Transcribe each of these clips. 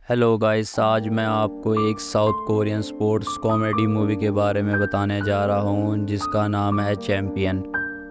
Hello guys, आज मैं आपको एक south Korean sports comedy movie के बारे में बताने जा रहा हूँ जिसका नाम है चैंपियन।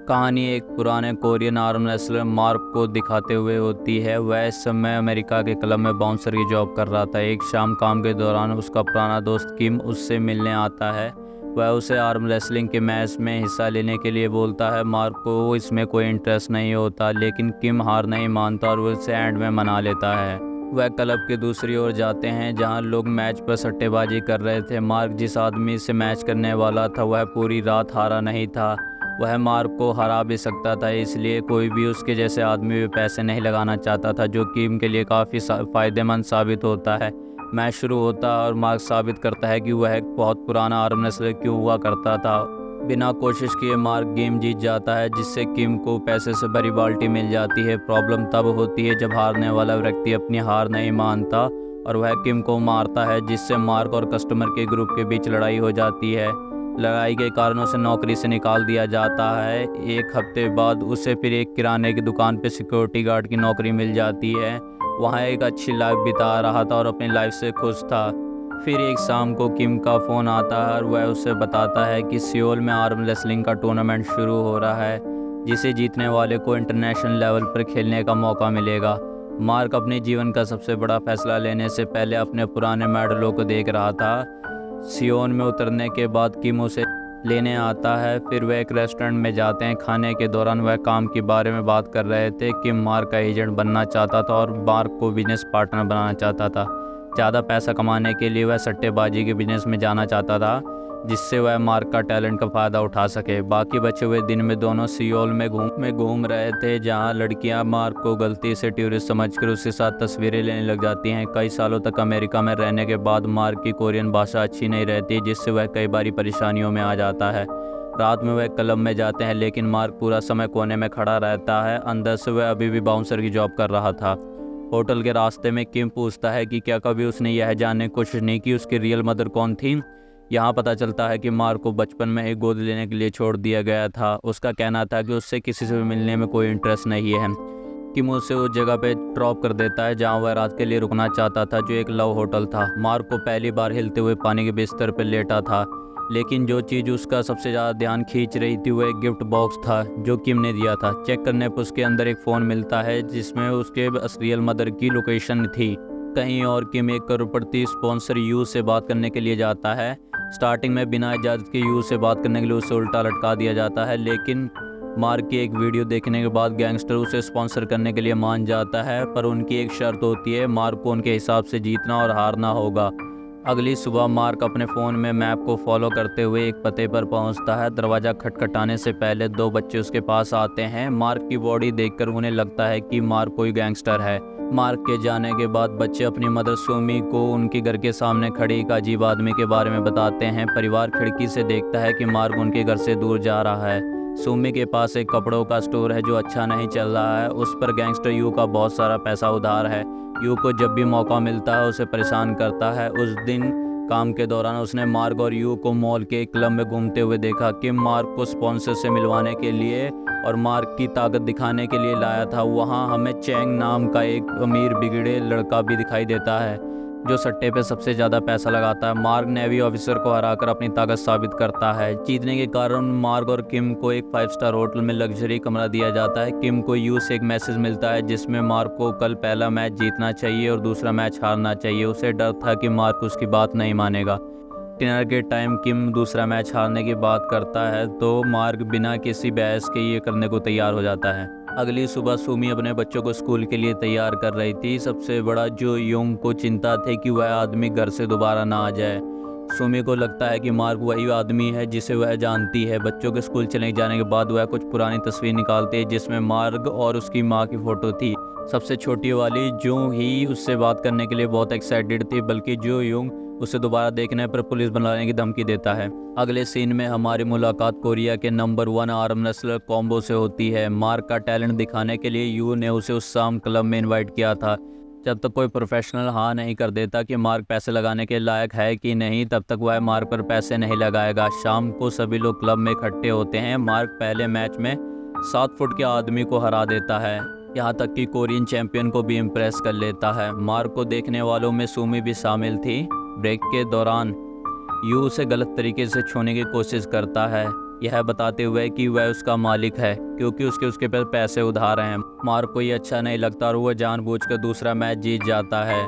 कहानी एक पुराने कोरियन आर्म रेसलर मार्क को दिखाते हुए होती है। वह इस समय अमेरिका के क्लब में बाउंसर की जॉब कर रहा था। एक शाम काम के दौरान उसका पुराना दोस्त किम उससे मिलने आता है। वह उसे आर्म रेसलिंग के मैच में हिस्सा लेने के लिए बोलता है। मार्क को इसमें कोई इंटरेस्ट नहीं होता, लेकिन किम हार नहीं मानता और उसे एंड में मना लेता है। वह क्लब के दूसरी ओर जाते हैं जहां लोग मैच पर सट्टेबाजी कर रहे थे। मार्क जिस आदमी से मैच करने वाला था वह पूरी रात हारा नहीं था। वह मार्क को हरा भी सकता था, इसलिए कोई भी उसके जैसे आदमी पे पैसे नहीं लगाना चाहता था, जो टीम के लिए काफ़ी फ़ायदेमंद साबित होता है। मैच शुरू होता है और मार्क साबित करता है कि वह एक बहुत पुराना आर्म रेसलर क्यों हुआ करता था। बिना कोशिश किए मार्क गेम जीत जाता है, जिससे किम को पैसे से भरी बाल्टी मिल जाती है। प्रॉब्लम तब होती है जब हारने वाला व्यक्ति अपनी हार नहीं मानता और वह किम को मारता है, जिससे मार्क और कस्टमर के ग्रुप के बीच लड़ाई हो जाती है। लड़ाई के कारण उसे नौकरी से निकाल दिया जाता है। एक हफ्ते बाद उसे फिर एक किराने की दुकान पर सिक्योरिटी गार्ड की नौकरी मिल जाती है। वहाँ एक अच्छी लाइफ बिता रहा था और अपनी लाइफ से खुश था। फिर एक शाम को किम का फ़ोन आता है और वह उसे बताता है कि सियोल में आर्म रेसलिंग का टूर्नामेंट शुरू हो रहा है, जिसे जीतने वाले को इंटरनेशनल लेवल पर खेलने का मौका मिलेगा। मार्क अपने जीवन का सबसे बड़ा फैसला लेने से पहले अपने पुराने मेडलों को देख रहा था। सियोल में उतरने के बाद किम उसे लेने आता है। फिर वह एक रेस्टोरेंट में जाते हैं। खाने के दौरान वह काम के बारे में बात कर रहे थे। किम मार्क का एजेंट बनना चाहता था और मार्क को बिजनेस पार्टनर बनाना चाहता था। ज़्यादा पैसा कमाने के लिए वह सट्टेबाजी के बिजनेस में जाना चाहता था, जिससे वह मार्क का टैलेंट का फ़ायदा उठा सके। बाकी बचे हुए दिन में दोनों सियोल में घूम रहे थे, जहां लड़कियां मार्क को गलती से टूरिस्ट समझकर उसके साथ तस्वीरें लेने लग जाती हैं। कई सालों तक अमेरिका में रहने के बाद मार्क की कोरियन भाषा अच्छी नहीं रहती, जिससे वह कई बारी परेशानियों में आ जाता है। रात में वह क्लब में जाते हैं, लेकिन मार्क पूरा समय कोने में खड़ा रहता है। अंदर से वह अभी भी बाउंसर की जॉब कर रहा था। होटल के रास्ते में किम पूछता है कि क्या कभी उसने यह जानने की कोशिश नहीं की उसकी रियल मदर कौन थी। यहाँ पता चलता है कि मार्क को बचपन में एक गोद लेने के लिए छोड़ दिया गया था। उसका कहना था कि उससे किसी से भी मिलने में कोई इंटरेस्ट नहीं है। किम उसे उस जगह पे ड्रॉप कर देता है जहाँ वह रात के लिए रुकना चाहता था, जो एक लव होटल था। मार्क को पहली बार हिलते हुए पानी के बिस्तर पर लेटा था, लेकिन जो चीज़ उसका सबसे ज़्यादा ध्यान खींच रही थी वह एक गिफ्ट बॉक्स था जो किम ने दिया था। चेक करने पर उसके अंदर एक फ़ोन मिलता है जिसमें उसके रियल मदर की लोकेशन थी। कहीं और किम एक करोड़पति स्पॉन्सर यू से बात करने के लिए जाता है। स्टार्टिंग में बिना इजाज़त के यू से बात करने के लिए उसे उल्टा लटका दिया जाता है, लेकिन मार्क की एक वीडियो देखने के बाद गैंगस्टर उसे स्पॉन्सर करने के लिए मान जाता है, पर उनकी एक शर्त होती है, मार्क को उनके हिसाब से जीतना और हारना होगा। अगली सुबह मार्क अपने फ़ोन में मैप को फॉलो करते हुए एक पते पर पहुंचता है। दरवाज़ा खटखटाने से पहले दो बच्चे उसके पास आते हैं। मार्क की बॉडी देखकर उन्हें लगता है कि मार्क कोई गैंगस्टर है। मार्क के जाने के बाद बच्चे अपनी मदर सुमी को उनके घर के सामने खड़े एक अजीब आदमी के बारे में बताते हैं। परिवार खिड़की से देखता है कि मार्क उनके घर से दूर जा रहा है। सुमी के पास एक कपड़ों का स्टोर है जो अच्छा नहीं चल रहा है। उस पर गैंगस्टर यू का बहुत सारा पैसा उधार है। यू को जब भी मौका मिलता है उसे परेशान करता है। उस दिन काम के दौरान उसने मार्क और यू को मॉल के क्लब में घूमते हुए देखा। किम मार्क को स्पॉन्सर से मिलवाने के लिए और मार्क की ताकत दिखाने के लिए लाया था। वहाँ हमें चैंग नाम का एक अमीर बिगड़े लड़का भी दिखाई देता है जो सट्टे पे सबसे ज़्यादा पैसा लगाता है। मार्क नेवी ऑफिसर को हराकर अपनी ताकत साबित करता है। जीतने के कारण मार्क और किम को एक 5 स्टार होटल में लग्जरी कमरा दिया जाता है। किम को यू से एक मैसेज मिलता है जिसमें मार्क को कल पहला मैच जीतना चाहिए और दूसरा मैच हारना चाहिए। उसे डर था कि मार्क उसकी बात नहीं मानेगा। डिनर के टाइम किम दूसरा मैच हारने की बात करता है तो मार्क बिना किसी बहस के ये करने को तैयार हो जाता है। अगली सुबह सुमी अपने बच्चों को स्कूल के लिए तैयार कर रही थी। सबसे बड़ा जो योंग को चिंता थी कि वह आदमी घर से दोबारा ना आ जाए। सुमी को लगता है कि मार्क वही आदमी है जिसे वह जानती है। बच्चों के स्कूल चले जाने के बाद वह कुछ पुरानी तस्वीर निकालती है जिसमें मार्क और उसकी माँ की फ़ोटो थी। सबसे छोटी वाली जो ही उससे बात करने के लिए बहुत एक्साइटेड थी, बल्कि जो योंग उसे दोबारा देखने पर पुलिस बुलाने की धमकी देता है। अगले सीन में हमारी मुलाकात कोरिया के नंबर 1 आर्म रेसलर कॉम्बो से होती है। मार्क का टैलेंट दिखाने के लिए यू ने उसे उस शाम क्लब में इनवाइट किया था। जब तक कोई प्रोफेशनल हाँ नहीं कर देता कि मार्क पैसे लगाने के लायक है कि नहीं, तब तक वह मार्क पर पैसे नहीं लगाएगा। शाम को सभी लोग क्लब में इकट्ठे होते हैं। मार्क पहले मैच में 7 फुट के आदमी को हरा देता है। यहाँ तक कि कोरियन चैंपियन को भी इम्प्रेस कर लेता है। मार्क को देखने वालों में सुमी भी शामिल थी। ब्रेक के दौरान यू उसे गलत तरीके से छूने की कोशिश करता है, यह बताते हुए कि वह उसका मालिक है क्योंकि उसके पास पैसे उधार हैं। मार्क को ये अच्छा नहीं लगता और वह जानबूझकर दूसरा मैच जीत जाता है।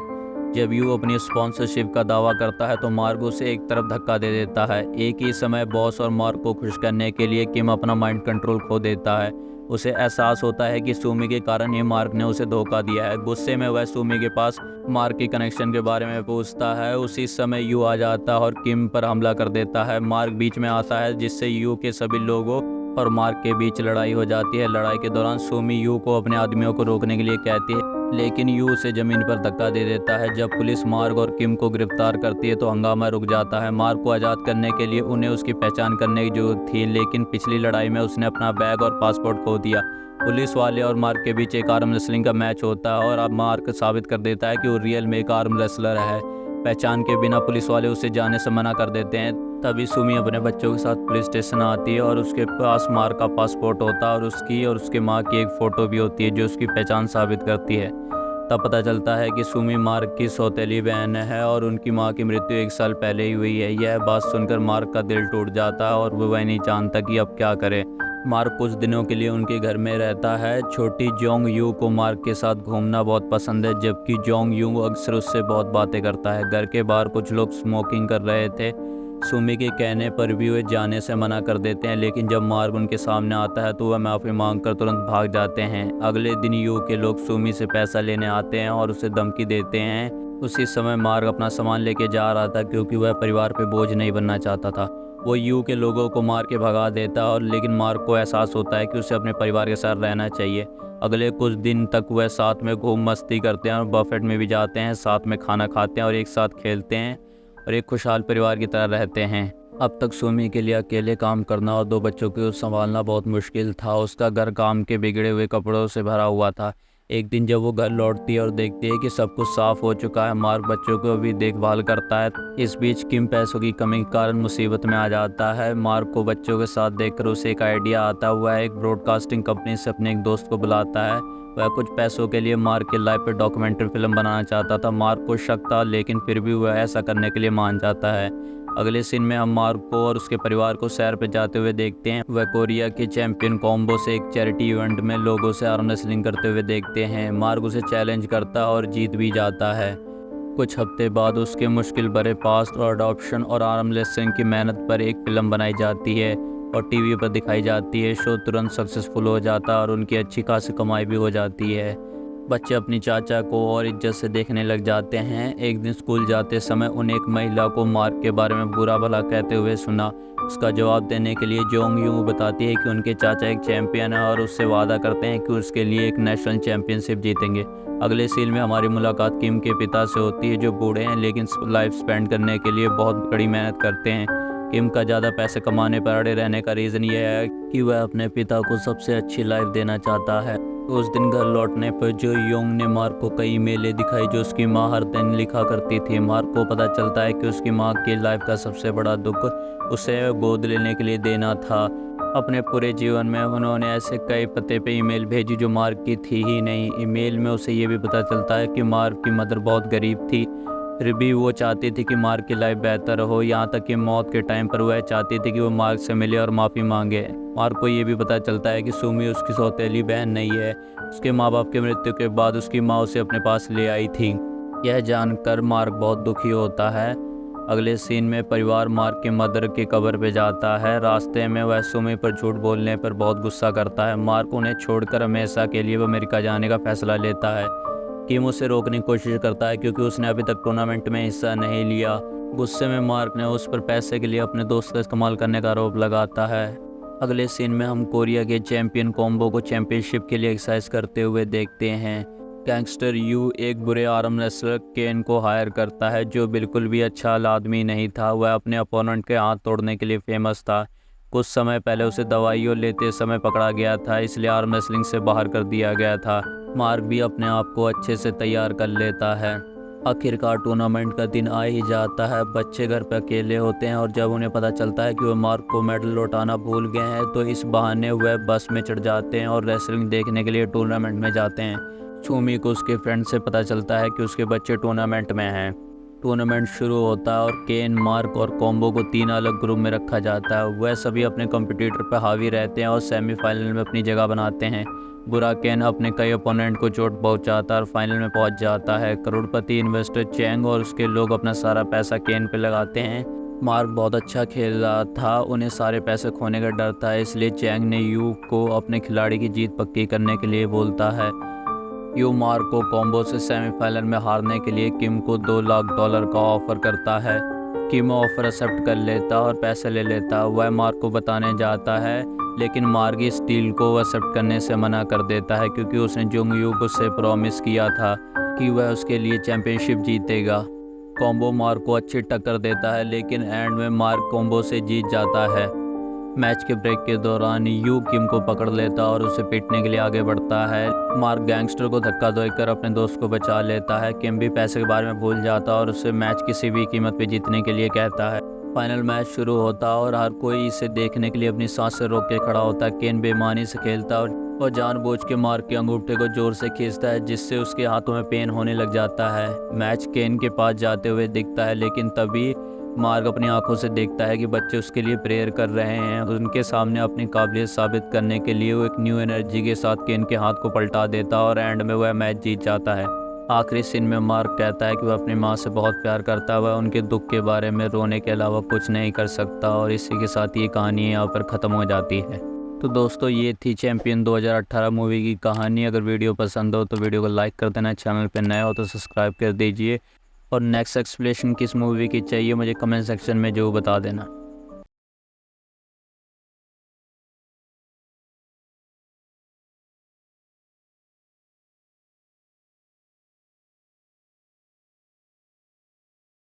जब यू अपनी स्पॉन्सरशिप का दावा करता है तो मार्क उसे एक तरफ धक्का दे देता है। एक ही समय बॉस और मार्क को खुश करने के लिए किम अपना माइंड कंट्रोल खो देता है। उसे एहसास होता है कि सुमी के कारण ही मार्क ने उसे धोखा दिया है। गुस्से में वह सुमी के पास मार्क के कनेक्शन के बारे में पूछता है। उसी समय यू आ जाता है और किम पर हमला कर देता है। मार्क बीच में आता है जिससे यू के सभी लोगों और मार्क के बीच लड़ाई हो जाती है। लड़ाई के दौरान सुमी यू को अपने आदमियों को रोकने के लिए कहती है, लेकिन यू उसे जमीन पर धक्का दे देता है। जब पुलिस मार्क और किम को गिरफ्तार करती है तो हंगामा रुक जाता है। मार्क को आज़ाद करने के लिए उन्हें उसकी पहचान करने की जरूरत थी, लेकिन पिछली लड़ाई में उसने अपना बैग और पासपोर्ट खो दिया। पुलिस वाले और मार्क के बीच एक आर्म रेसलिंग का मैच होता है और अब मार्क साबित कर देता है कि वो रियल में एक आर्म रेसलर है। पहचान के बिना पुलिस वाले उसे जाने से मना कर देते हैं। तभी सुमी अपने बच्चों के साथ पुलिस स्टेशन आती है और उसके पास मार्क का पासपोर्ट होता है और उसकी और उसके माँ की एक फ़ोटो भी होती है जो उसकी पहचान साबित करती है। तब पता चलता है कि सुमी मार्क की सौतेली बहन है और उनकी मां की मृत्यु 1 साल पहले ही हुई है। यह बात सुनकर मार्क का दिल टूट जाता है और वह नहीं जानता कि अब क्या करे। मार्क कुछ दिनों के लिए उनके घर में रहता है। छोटी जोंग यू को मार्क के साथ घूमना बहुत पसंद है, जबकि जोंग यू अक्सर उससे बहुत बातें करता है। घर के बाहर कुछ लोग स्मोकिंग कर रहे थे। सुमी के कहने पर भी वे जाने से मना कर देते हैं, लेकिन जब मार्क उनके सामने आता है तो वह माफ़ी मांगकर तुरंत भाग जाते हैं। अगले दिन यू के लोग सुमी से पैसा लेने आते हैं और उसे धमकी देते हैं। उसी समय मार्क अपना सामान लेके जा रहा था क्योंकि वह परिवार पे बोझ नहीं बनना चाहता था। वो यू के लोगों को मार के भगा देता और लेकिन मार्क को एहसास होता है कि उसे अपने परिवार के साथ रहना चाहिए। अगले कुछ दिन तक वह साथ में खूब मस्ती करते हैं और बफेट में भी जाते हैं, साथ में खाना खाते हैं और एक साथ खेलते हैं और एक खुशहाल परिवार की तरह रहते हैं। अब तक सुमी के लिए अकेले काम करना और 2 बच्चों को संभालना बहुत मुश्किल था। उसका घर काम के बिगड़े हुए कपड़ों से भरा हुआ था। एक दिन जब वो घर लौटती है और देखती है कि सब कुछ साफ हो चुका है, मार्क बच्चों को भी देखभाल करता है। इस बीच किम पैसों की कमी के कारण मुसीबत में आ जाता है। मार्क को बच्चों के साथ देखकर उसे एक आइडिया आता है। वह एक ब्रॉडकास्टिंग कंपनी से अपने एक दोस्त को बुलाता है। वह कुछ पैसों के लिए मार्क के लाइफ पर डॉक्यूमेंट्री फिल्म बनाना चाहता था। मार्क को शक था, लेकिन फिर भी वह ऐसा करने के लिए मान जाता है। अगले सीन में हम मार्क को और उसके परिवार को सैर पर जाते हुए देखते हैं। वह कोरिया के चैंपियन कॉम्बो से एक चैरिटी इवेंट में लोगों से आर्म रेसलिंग करते हुए देखते हैं। मार्क उसे चैलेंज करता है और जीत भी जाता है। कुछ हफ्ते बाद उसके मुश्किल भरे पास्ट और अडॉप्शन और आर्म रेसलिंग की मेहनत पर एक फिल्म बनाई जाती है और टीवी पर दिखाई जाती है। शो तुरंत सक्सेसफुल हो जाता है और उनकी अच्छी खासी कमाई भी हो जाती है। बच्चे अपनी चाचा को और इज्जत से देखने लग जाते हैं। एक दिन स्कूल जाते समय उन्हें एक महिला को मार्क के बारे में बुरा भला कहते हुए सुना। उसका जवाब देने के लिए जोंग यू बताती है कि उनके चाचा एक चैंपियन है और उससे वादा करते हैं कि उसके लिए एक नेशनल चैंपियनशिप जीतेंगे। अगले सीन में हमारी मुलाकात किम के पिता से होती है, जो बूढ़े हैं लेकिन लाइफ स्पेंड करने के लिए बहुत कड़ी मेहनत करते हैं। किम का ज़्यादा पैसे कमाने पर अड़े रहने का रीज़न यह है कि वह अपने पिता को सबसे अच्छी लाइफ देना चाहता है। उस दिन घर लौटने पर जो योंग ने मार्क को कई ईमेलें दिखाई जो उसकी माँ हर दिन लिखा करती थी। मार्क को पता चलता है कि उसकी माँ की लाइफ का सबसे बड़ा दुख उसे गोद लेने के लिए देना था। अपने पूरे जीवन में उन्होंने ऐसे कई पते पे ईमेल भेजी जो मार्क की थी ही नहीं। ईमेल में उसे ये भी पता चलता है कि मार्क की मदर बहुत गरीब थी, फिर भी वो चाहती थी कि मार्क की लाइफ बेहतर हो। यहाँ तक कि मौत के टाइम पर वह चाहती थी कि वो मार्क से मिले और माफ़ी मांगे। मार्क को ये भी पता चलता है कि सुमी उसकी सौतेली बहन नहीं है। उसके माँ बाप की मृत्यु के बाद उसकी माँ उसे अपने पास ले आई थी। यह जानकर मार्क बहुत दुखी होता है। अगले सीन में परिवार मार्क की मदर की कब्र पे जाता है। रास्ते में वह सुमी पर झूठ बोलने पर बहुत गुस्सा करता है। मार्क उन्हें छोड़कर हमेशा के लिए अमेरिका जाने का फैसला लेता है। किम उसे रोकने की कोशिश करता है क्योंकि उसने अभी तक टूर्नामेंट में हिस्सा नहीं लिया। गुस्से में मार्क ने उस पर पैसे के लिए अपने दोस्त का इस्तेमाल करने का आरोप लगाता है। अगले सीन में हम कोरिया के चैंपियन कॉम्बो को चैंपियनशिप के लिए एक्सरसाइज करते हुए देखते हैं। गैंगस्टर यू एक बुरे आर्म रेसलर केन को हायर करता है, जो बिल्कुल भी अच्छा आदमी नहीं था। वह अपने अपोनेंट के हाथ तोड़ने के लिए फेमस था। कुछ समय पहले उसे दवाइयों लेते समय पकड़ा गया था, इसलिए आर्म रेसलिंग से बाहर कर दिया गया था। मार्क भी अपने आप को अच्छे से तैयार कर लेता है। आखिरकार टूर्नामेंट का दिन आ ही जाता है। बच्चे घर पर अकेले होते हैं और जब उन्हें पता चलता है कि वह मार्क को मेडल लौटाना भूल गए हैं तो इस बहाने वह बस में चढ़ जाते हैं और रेसलिंग देखने के लिए टूर्नामेंट में जाते हैं। छूमी को उसके फ्रेंड से पता चलता है कि उसके बच्चे टूर्नामेंट में हैं। टूर्नामेंट शुरू होता है और केन, मार्क और कॉम्बो को 3 अलग ग्रुप में रखा जाता है। वह सभी अपने कंपटीटर पर हावी रहते हैं और सेमीफाइनल में अपनी जगह बनाते हैं। बुरा केन अपने कई ओपोनेंट को चोट पहुंचाता है और फाइनल में पहुंच जाता है। करोड़पति इन्वेस्टर चैंग और उसके लोग अपना सारा पैसा केन पे लगाते हैं। मार्क बहुत अच्छा खेल रहा था, उन्हें सारे पैसे खोने का डर था, इसलिए चैंग ने यू को अपने खिलाड़ी की जीत पक्की करने के लिए बोलता है। यू मार्क को कॉम्बो से सेमीफाइनल में हारने के लिए किम को $2 लाख का ऑफर करता है। किम ऑफर एक्सेप्ट कर लेता और पैसे ले लेता। वह मार्क को बताने जाता है लेकिन मार्क इस डील को एक्सेप्ट करने से मना कर देता है क्योंकि उसने जुंग यू को से प्रॉमिस किया था कि वह उसके लिए चैंपियनशिप जीतेगा। कॉम्बो मार्क को अच्छी टक्कर देता है लेकिन एंड में मार्क कॉम्बो से जीत जाता है। मैच के ब्रेक के दौरान यू किम को पकड़ लेता और उसे पीटने के लिए आगे बढ़ता है। मार्क गैंगस्टर को धक्का देकर अपने दोस्त को बचा लेता है। किम भी पैसे के बारे में भूल जाता और उसे मैच किसी भी कीमत पे जीतने के लिए कहता है। फाइनल मैच शुरू होता और हर कोई इसे देखने के लिए अपनी सांस से रोक के खड़ा होता है। केन बेईमानी से खेलता और जानबूझ के मार्क के अंगूठे को जोर से खींचता है जिससे उसके हाथों में पेन होने लग जाता है। मैच केन के पास जाते हुए दिखता है लेकिन तभी मार्क अपनी आंखों से देखता है कि बच्चे उसके लिए प्रेयर कर रहे हैं। उनके सामने अपनी काबिलियत साबित करने के लिए वो एक न्यू एनर्जी के साथ केन के हाथ को पलटा देता और एंड में वह मैच जीत जाता है। आखिरी सीन में मार्क कहता है कि वह अपनी माँ से बहुत प्यार करता है, वह उनके दुख के बारे में रोने के अलावा कुछ नहीं कर सकता और इसी के साथ ये कहानी यहाँ पर ख़त्म हो जाती है। तो दोस्तों ये थी चैंपियन 2018 मूवी की कहानी। अगर वीडियो पसंद हो तो वीडियो को लाइक कर देना, चैनल पर नए हो तो सब्सक्राइब कर दीजिए और नेक्स्ट एक्सप्लेनेशन किस मूवी की चाहिए मुझे कमेंट सेक्शन में जो बता देना।